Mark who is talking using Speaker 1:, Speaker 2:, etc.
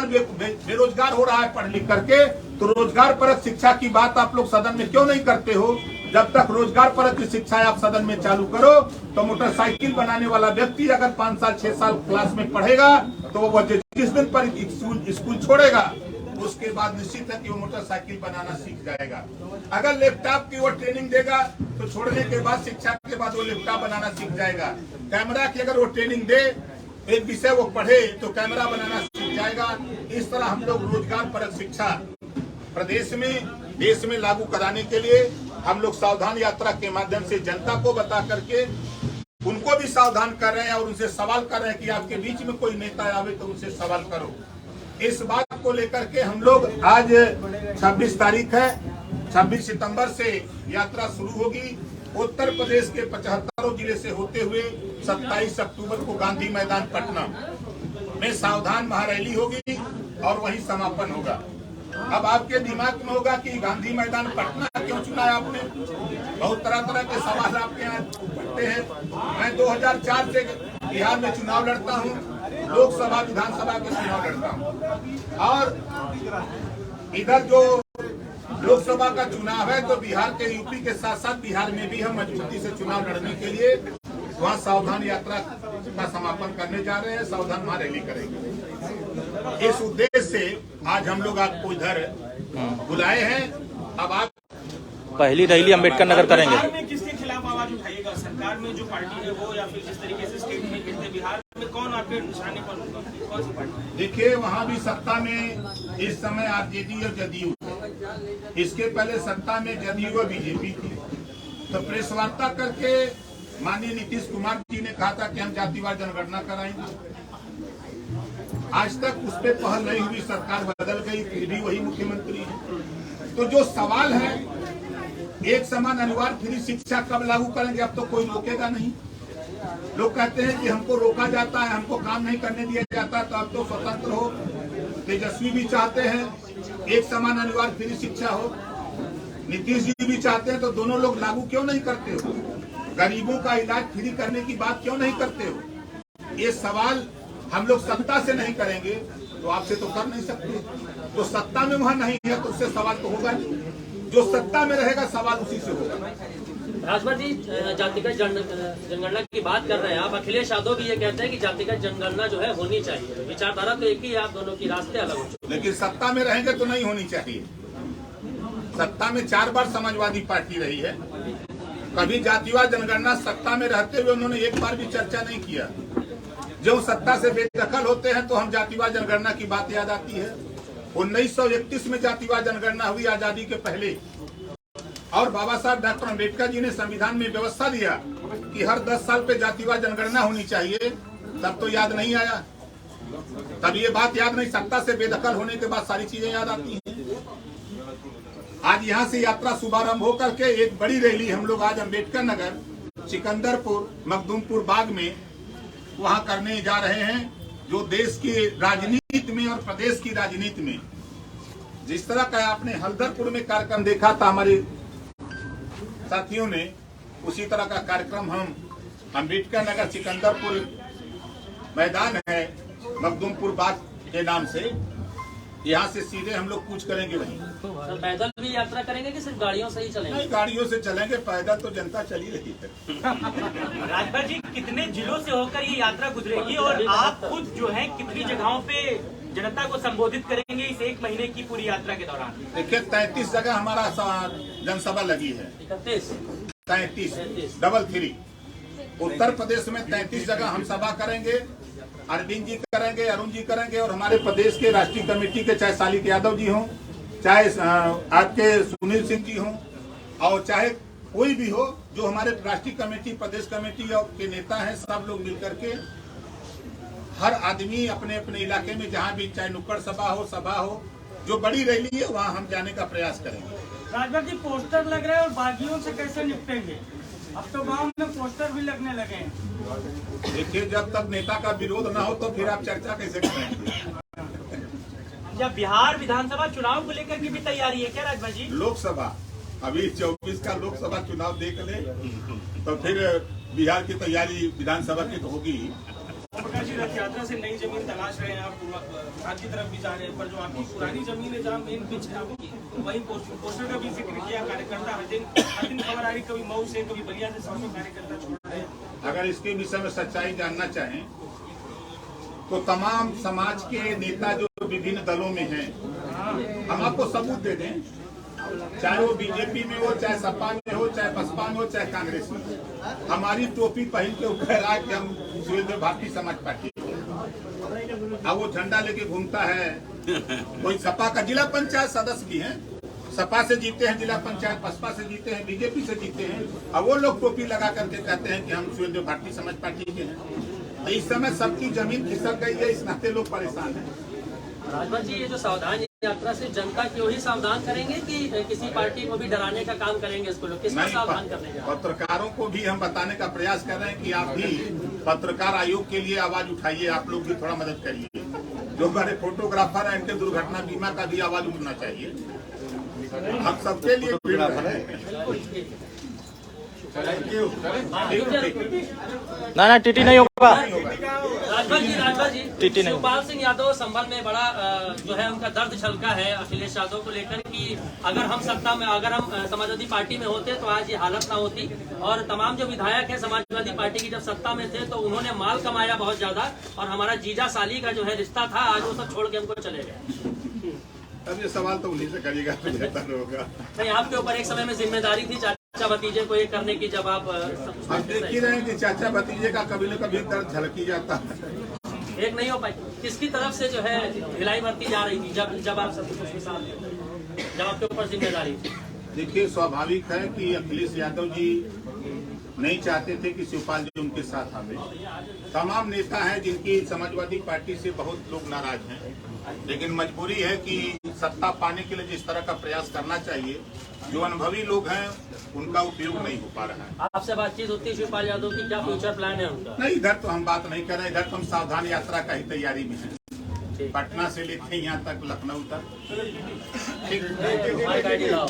Speaker 1: बेरोजगार हो रहा है पढ़ लिख करके, तो रोजगार परक शिक्षा की बात आप लोग सदन में क्यों नहीं करते हो? जब तक रोजगार परक की शिक्षा आप सदन में चालू करो तो मोटरसाइकिल बनाने वाला व्यक्ति अगर 5 साल 6 साल क्लास में पढ़ेगा तो वो जिस दिन पर स्कूल छोड़ेगा उसके बाद निश्चित है कि वो मोटरसाइकिल बनाना सीख जाएगा। अगर लैपटॉप की वो ट्रेनिंग देगा तो छोड़ने के बाद शिक्षा के बाद वो लैपटॉप बनाना सीख जाएगा। कैमरा की अगर वो ट्रेनिंग दे, एक विषय वो पढ़े तो कैमरा बनाना सीख जाएगा। इस तरह हम लोग रोजगार परक शिक्षा प्रदेश में देश में लागू कराने के लिए हम लोग सावधान यात्रा के माध्यम से जनता को बता करके उनको भी सावधान कर रहे हैं और उनसे सवाल कर रहे हैं कि आपके बीच में कोई नेता आवे तो उनसे सवाल करो। इस बात को लेकर के हम लोग आज 26 तारीख है, 26 सितंबर से यात्रा शुरू होगी। उत्तर प्रदेश के 75 जिले से होते हुए 27 अक्टूबर को गांधी मैदान पटना में सावधान महारैली होगी और वहीं समापन होगा। अब आपके दिमाग में होगा कि गांधी मैदान पटना क्यों चुना है आपने? बहुत तरह तरह के सवाल आपके यहाँ उठते हैं। मैं 2004 से बिहार में चुनाव लड़ता हूँ, लोकसभा विधानसभा के चुनाव लड़ता हूँ और इधर जो लोकसभा का चुनाव है तो बिहार के यूपी के साथ साथ बिहार में भी हम मजबूती से चुनाव लड़ने के लिए वहाँ सावधान यात्रा का समापन करने जा रहे हैं, सावधान महारैली करेंगे। इस उद्देश्य से आज हम लोग आपको इधर बुलाए हैं। अब आप
Speaker 2: पहली रैली अंबेडकर नगर करेंगे।
Speaker 3: बिहार में किसके खिलाफ आवाज उठाइएगा? सरकार में जो पार्टी है वो, या फिर जिस तरीके से स्टेट में गिरते बिहार में कौन आपके निशाने पर होगा? कौन सी पार्टी?
Speaker 1: देखिए, वहाँ भी सत्ता में इस समय आरजेडी और जदयू, इसके पहले सत्ता में जदयू और बीजेपी थी। तो प्रेस वार्ता करके माननीय नीतीश कुमार जी ने कहा था कि हम जातिवार जनगणना कराएंगे। आज तक उस पर पहल नहीं हुई, सरकार बदल गई, फिर भी वही मुख्यमंत्री है। तो जो सवाल है एक समान अनिवार्य फ्री शिक्षा कब लागू करेंगे, अब तो कोई रोकेगा नहीं। लोग कहते हैं कि हमको रोका जाता है, हमको काम नहीं करने दिया जाता, तो अब तो स्वतंत्र हो। तेजस्वी भी चाहते हैं एक समान अनिवार्य फ्री शिक्षा हो, नीतीश जी भी चाहते हैं, तो दोनों लोग लागू क्यों नहीं करते हो? गरीबों का इलाज फ्री करने की बात क्यों नहीं करते हो? ये सवाल हम लोग सत्ता से नहीं करेंगे तो आपसे तो कर नहीं सकते। जो सत्ता में वहाँ नहीं है तो उससे सवाल तो होगा नहीं, जो सत्ता में रहेगा सवाल उसी से होगा।
Speaker 4: राजभर जी, जातिगत जनगणना की बात कर रहे हैं आप। अखिलेश यादव भी ये कहते हैं कि जातिगत जनगणना जो है होनी चाहिए। विचारधारा तो एक ही है, आप दोनों की रास्ते अलग हो चुके।
Speaker 1: लेकिन सत्ता में रहेंगे तो नहीं होनी चाहिए। सत्ता में 4 बार समाजवादी पार्टी रही है, कभी जातिवार जनगणना सत्ता में रहते हुए उन्होंने एक बार भी चर्चा नहीं किया। जो सत्ता से बेदखल होते हैं तो हम जातिवार जनगणना की बात याद आती है। 1931 में जातिवार जनगणना हुई, आजादी के पहले, और बाबा साहब डॉक्टर अम्बेडकर जी ने संविधान में व्यवस्था दिया कि हर 10 साल पे जातिवार जनगणना होनी चाहिए। तब तो याद नहीं आया, तब ये बात याद नहीं। सत्ता से बेदखल होने के बाद सारी चीजें याद आती हैं। आज यहाँ से यात्रा शुभारंभ होकर के एक बड़ी रैली हम लोग आज अम्बेडकर नगर, सिकंदरपुर, मखदूमपुर बाग में वहाँ करने जा रहे हैं। जो देश की राजनीति में और प्रदेश की राजनीति में जिस तरह का आपने हल्दरपुर में कार्यक्रम देखा था हमारे साथियों ने, उसी तरह का कार्यक्रम हम अम्बेडकर नगर सिकंदरपुर मैदान है मखदूमपुर बाग के नाम से, यहाँ से सीधे हम लोग कूच करेंगे वहीं।
Speaker 4: सर, पैदल भी यात्रा करेंगे कि सिर्फ गाड़ियों से ही चलेंगे?
Speaker 1: नहीं, गाड़ियों से चलेंगे, पैदल तो जनता चली रही है।
Speaker 3: राजभर जी, कितने जिलों से होकर ये यात्रा गुजरेगी और आप खुद जो है कितनी जगहों पे जनता को संबोधित करेंगे इस 1 महीने की पूरी यात्रा के दौरान?
Speaker 1: देखिए, 33 जगह हमारा जनसभा लगी है। 33 डबल 3। उत्तर प्रदेश में 33 जगह हम सभा करेंगे। अरविंद जी करेंगे, अरुण जी करेंगे, और हमारे प्रदेश के राष्ट्रीय कमेटी के चाहे शालिक यादव जी हों, चाहे आपके सुनील सिंह जी हों, और चाहे कोई भी हो जो हमारे राष्ट्रीय कमेटी, प्रदेश कमेटी के नेता हैं, सब लोग मिलकर के हर आदमी अपने अपने इलाके में जहाँ भी चाहे नुक्कड़ सभा हो, जो बड़ी रैली है वहाँ हम जाने का प्रयास करेंगे।
Speaker 3: राजभर जी, पोस्टर लग रहे हैं और बागियों से कैसे निपटेंगे? अब तो गांव में पोस्टर भी लगने लगे हैं।
Speaker 1: देखिए, जब तक नेता का विरोध ना हो तो फिर आप चर्चा कैसे करेंगे?
Speaker 3: जब बिहार विधानसभा चुनाव को लेकर की भी तैयारी है क्या राजभर जी?
Speaker 1: लोकसभा अभी 24 का लोकसभा चुनाव देख ले तो फिर बिहार की तैयारी विधानसभा की तो होगी।
Speaker 5: दूसरी रथ यात्रा से नई जमीन तलाश रहे हैं आप, भारत की तरफ भी जा रहे हैं, पर जो आपकी पुरानी जमीन है जहाँ मेन पिच है आपकी, वहीं पोस्टर का भी जिक्र किया। कार्यकर्ता हर दिन खबर आ रही, कभी मऊ से कभी बलिया से 100 कार्यकर्ता छोड़ रहे हैं।
Speaker 1: अगर इसके विषय में सच्चाई जानना चाहें तो तमाम समाज के नेता जो विभिन्न दलों में हैं, हम आपको सबूत दे दें, चाहे वो बीजेपी में हो, चाहे सपा में हो, चाहे बसपा में हो, चाहे कांग्रेस में, हमारी टोपी पहन के ऊपर रहा कि हम सुहेलदेव भारतीय समाज पार्टी। अब वो झंडा लेके घूमता है, कोई सपा का जिला पंचायत सदस्य भी है, सपा से जीते हैं जिला पंचायत, बसपा से जीते हैं, बीजेपी से जीते हैं, अब वो लोग टोपी लगा करके कहते हैं कि हम सुहेलदेव भारतीय समाज पार्टी के हैं। तो इस समय सबकी जमीन खिसक गई है, इस नाते लोग परेशान हैं।
Speaker 4: राजभर जी, ये जो सावधान यात्रा से जनता क्यों ही सावधान करेंगे कि किसी पार्टी को भी डराने का काम करेंगे? इसको लोग किसको सावधान करने जा रहे हैं?
Speaker 1: पत्रकारों को भी हम बताने का प्रयास कर रहे हैं कि आप भी पत्रकार आयोग के लिए आवाज उठाइए, आप लोग भी थोड़ा मदद करिए। जो हमारे फोटोग्राफर हैं, इनके दुर्घटना बीमा का भी आवाज उठना चाहिए। हम सबके लिए
Speaker 2: ना टीटी नहीं होगा।
Speaker 4: राजभर जी
Speaker 2: टीटी नहीं।
Speaker 4: शिवपाल सिंह यादव संभल में बड़ा जो है उनका दर्द छलका है अखिलेश यादव को लेकर कि अगर हम सत्ता में, अगर हम समाजवादी पार्टी में होते तो आज ये हालत ना होती। और तमाम जो विधायक हैं समाजवादी पार्टी की जब सत्ता में थे तो उन्होंने माल कमाया बहुत ज्यादा, और हमारा जीजा साली का जो है रिश्ता था, आज वो सब छोड़ के हमको चले गए।
Speaker 1: अब ये सवाल तो उन्हीं से करिएगा तो बेहतर होगा।
Speaker 4: नहीं, आपके ऊपर एक समय में जिम्मेदारी थी चाचा भतीजे को ये करने की, जब आप
Speaker 1: हम देख ही रहे हैं कि चाचा भतीजे का कभी न कभी दर्द झलकी जाता है।
Speaker 4: एक नहीं हो पाई। किसकी तरफ से जो है ढिलाई बरती जा रही थी जब आप सब कुछ के साथ थे, जब आपके ऊपर जिम्मेदारी थी?
Speaker 1: देखिए, स्वाभाविक है कि अखिलेश यादव जी नहीं चाहते थे कि शिवपाल जी उनके साथ आवे। तमाम नेता हैं जिनकी समाजवादी पार्टी से बहुत लोग नाराज हैं, लेकिन मजबूरी है कि सत्ता पाने के लिए जिस तरह का प्रयास करना चाहिए, जो अनुभवी लोग हैं उनका उपयोग नहीं हो पा रहा है।
Speaker 4: आपसे बातचीत होती है शिवपाल यादव की, क्या फ्यूचर प्लान है उनका?
Speaker 1: नहीं, इधर तो हम बात नहीं कर रहे, इधर तो हम सावधान यात्रा का ही तैयारी में है, पटना से लेकर यहाँ तक, लखनऊ तक। ठीक।
Speaker 4: माइक आईडी लाओ।